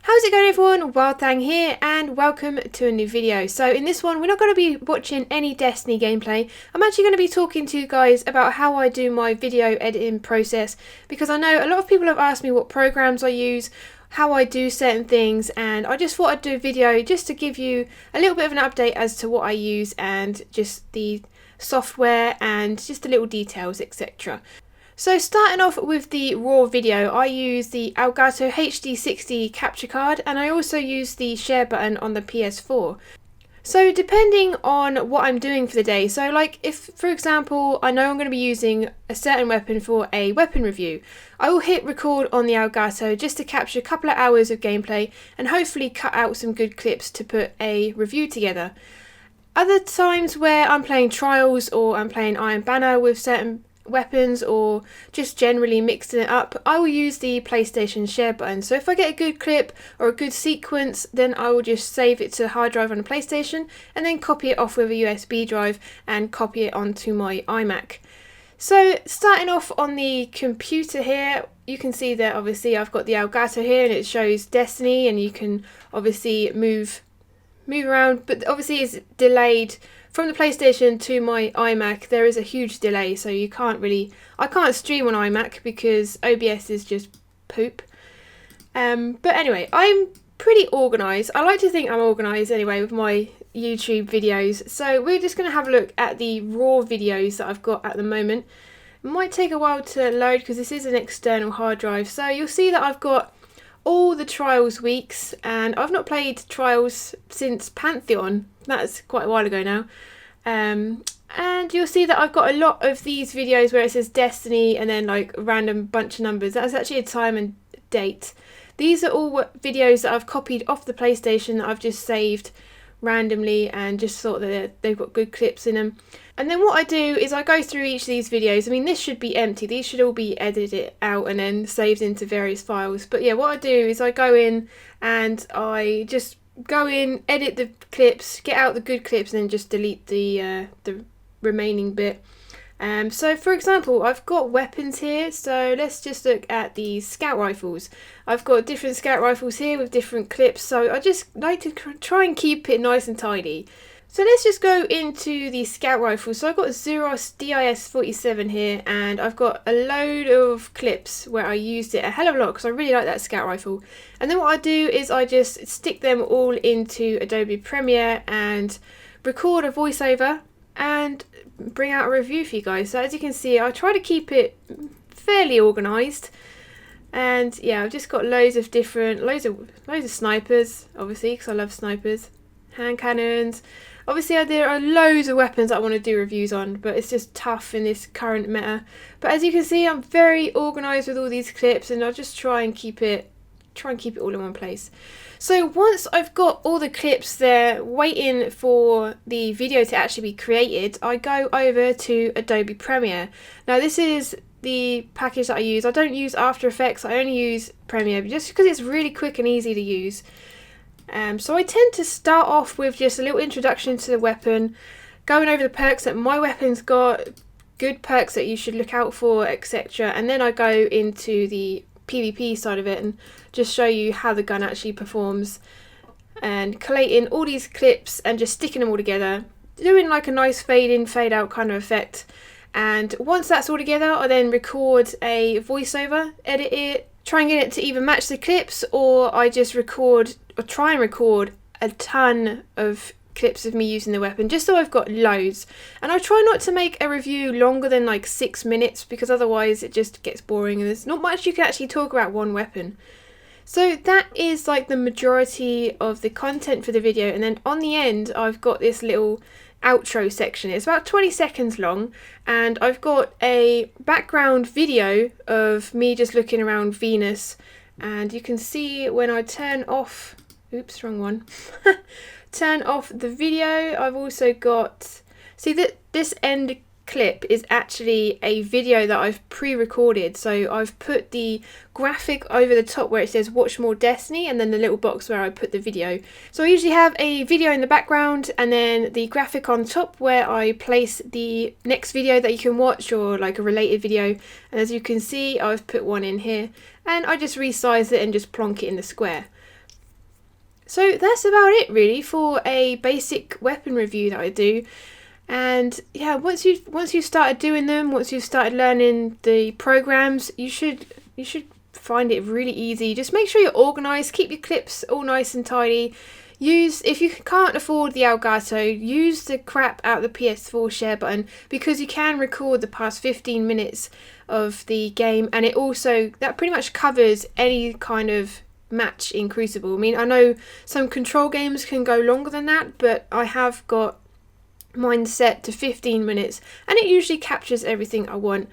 How's it going, everyone? WildeThang here and welcome to a new video. So in this one we're not going to be watching any Destiny gameplay. I'm actually going to be talking to you guys about how I do my video editing process, because I know a lot of people have asked me what programs I use, how I do certain things, and I just thought I'd do a video just to give you a little bit of an update as to what I use and just the software and just the little details, etc. So starting off with the raw video, I use the Elgato HD60 capture card, and I also use the share button on the PS4. So depending on what I'm doing for the day, so like if for example I know I'm going to be using a certain weapon for a weapon review, I will hit record on the Elgato just to capture a couple of hours of gameplay and hopefully cut out some good clips to put a review together. Other times where I'm playing trials or I'm playing Iron Banner with certain weapons or just generally mixing it up, I will use the PlayStation share button. So if I get a good clip or a good sequence, then I will just save it to the hard drive on the PlayStation and then copy it off with a USB drive and copy it onto my iMac. So starting off on the computer here, you can see that obviously I've got the Elgato here and it shows Destiny, and you can obviously move around, but obviously it's delayed from the PlayStation to my iMac. There is a huge delay, so I can't stream on iMac because OBS is just poop. But anyway, I'm pretty organised. I like to think I'm organised anyway with my YouTube videos. So we're just going to have a look at the raw videos that I've got at the moment. It might take a while to load because this is an external hard drive. So you'll see that I've got all the Trials weeks, and I've not played Trials since Pantheon. That's quite a while ago now. And you'll see that I've got a lot of these videos where it says Destiny and then like a random bunch of numbers. That's actually a time and date. These are all videos that I've copied off the PlayStation that I've just saved randomly and just thought that they've got good clips in them. And then what I do is I go through each of these videos. I mean, this should be empty. These should all be edited out and then saved into various files. But yeah, what I do is I go in and I just go in, edit the clips, get out the good clips, and then just delete the remaining bit. So for example, I've got weapons here, so let's just look at the scout rifles. I've got different scout rifles here with different clips, so I just like to try and keep it nice and tidy. So let's just go into the scout rifles. So I've got Zeros DIS-47 here, and I've got a load of clips where I used it a hell of a lot because I really like that scout rifle. And then what I do is I just stick them all into Adobe Premiere and record a voiceover and bring out a review for you guys. So as you can see, I try to keep it fairly organised. And yeah, I've just got loads of snipers, obviously, because I love snipers, hand cannons. Obviously, there are loads of weapons that I want to do reviews on, but it's just tough in this current meta. But as you can see, I'm very organised with all these clips, and I'll just try and keep it all in one place. So once I've got all the clips there waiting for the video to actually be created, I go over to Adobe Premiere. Now this is the package that I use. I don't use After Effects, I only use Premiere just because it's really quick and easy to use. So I tend to start off with just a little introduction to the weapon, going over the perks that my weapon's got, good perks that you should look out for, etc. And then I go into the PvP side of it and just show you how the gun actually performs, and collating all these clips and just sticking them all together, doing like a nice fade in, fade out kind of effect. And once that's all together, I then record a voiceover, edit it, try and get it to either match the clips, or I just try and record a ton of clips of me using the weapon, just so I've got loads. And I try not to make a review longer than like 6 minutes, because otherwise it just gets boring and there's not much you can actually talk about one weapon. So that is like the majority of the content for the video, and then on the end I've got this little outro section. It's about 20 seconds long, and I've got a background video of me just looking around Venus, and you can see when I turn off, oops, wrong one, turn off the video, I've also got, see that this end clip is actually a video that I've pre-recorded. So I've put the graphic over the top where it says watch more Destiny, and then the little box where I put the video. So I usually have a video in the background and then the graphic on top where I place the next video that you can watch, or like a related video. And as you can see, I've put one in here, and I just resize it and just plonk it in the square. So that's about it really for a basic weapon review that I do. And yeah, once you've started doing them, once you've started learning the programs, you should find it really easy. Just make sure you're organized, keep your clips all nice and tidy. If you can't afford the Elgato, use the crap out of the PS4 share button, because you can record the past 15 minutes of the game, and that pretty much covers any kind of match in Crucible. I mean, I know some control games can go longer than that, but I have got mine set to 15 minutes and it usually captures everything I want,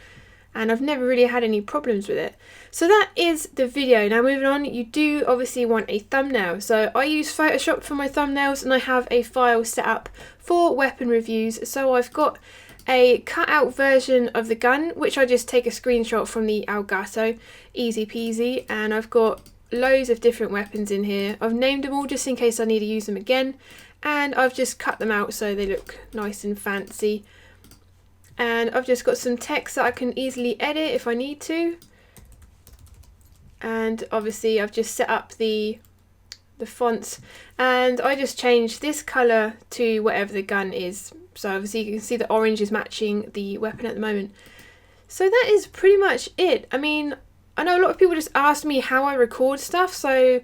and I've never really had any problems with it. So that is the video. Now moving on, you do obviously want a thumbnail. So I use Photoshop for my thumbnails, and I have a file set up for weapon reviews. So I've got a cut out version of the gun, which I just take a screenshot from the Elgato, easy peasy, and I've got loads of different weapons in here. I've named them all just in case I need to use them again, and I've just cut them out so they look nice and fancy. And I've just got some text that I can easily edit if I need to. And obviously I've just set up the fonts, and I just changed this colour to whatever the gun is. So obviously you can see the orange is matching the weapon at the moment. So that is pretty much it. I mean, I know a lot of people just ask me how I record stuff, so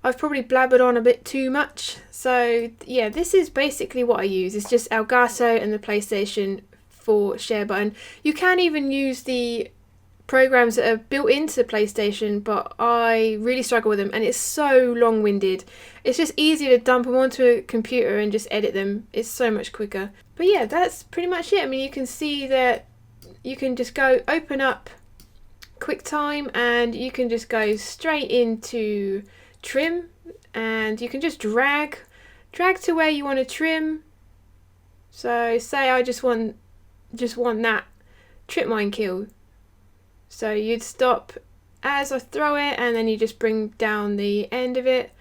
I've probably blabbered on a bit too much. So yeah, this is basically what I use. It's just Elgato and the PlayStation 4 share button. You can even use the programs that are built into the PlayStation, but I really struggle with them, and it's so long-winded. It's just easier to dump them onto a computer and just edit them. It's so much quicker. But yeah, that's pretty much it. I mean, you can see that you can just go open up QuickTime, and you can just go straight into trim, and you can just drag to where you want to trim. So say I just want that trip mine kill. So you'd stop as I throw it, and then you just bring down the end of it.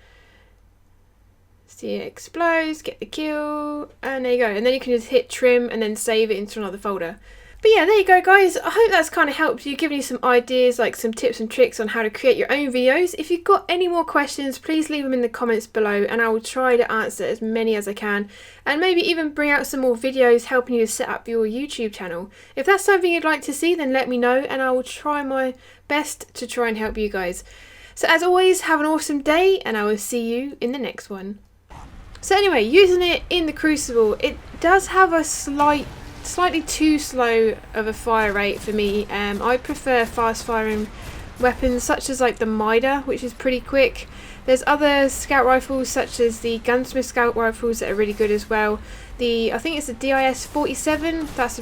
See it explodes, get the kill, and there you go. And then you can just hit trim and then save it into another folder. But yeah, there you go guys. I hope that's kind of helped you, given you some ideas, like some tips and tricks on how to create your own videos. If you've got any more questions, please leave them in the comments below, and I will try to answer as many as I can, and maybe even bring out some more videos helping you to set up your YouTube channel. If that's something you'd like to see, then let me know, and I will try my best to try and help you guys. So as always, have an awesome day, and I will see you in the next one. So anyway, using it in the Crucible, it does have a slightly too slow of a fire rate for me. I prefer fast firing weapons such as like the Mida, which is pretty quick. There's other scout rifles such as the gunsmith scout rifles that are really good as well. I think it's the DIS 47, that's a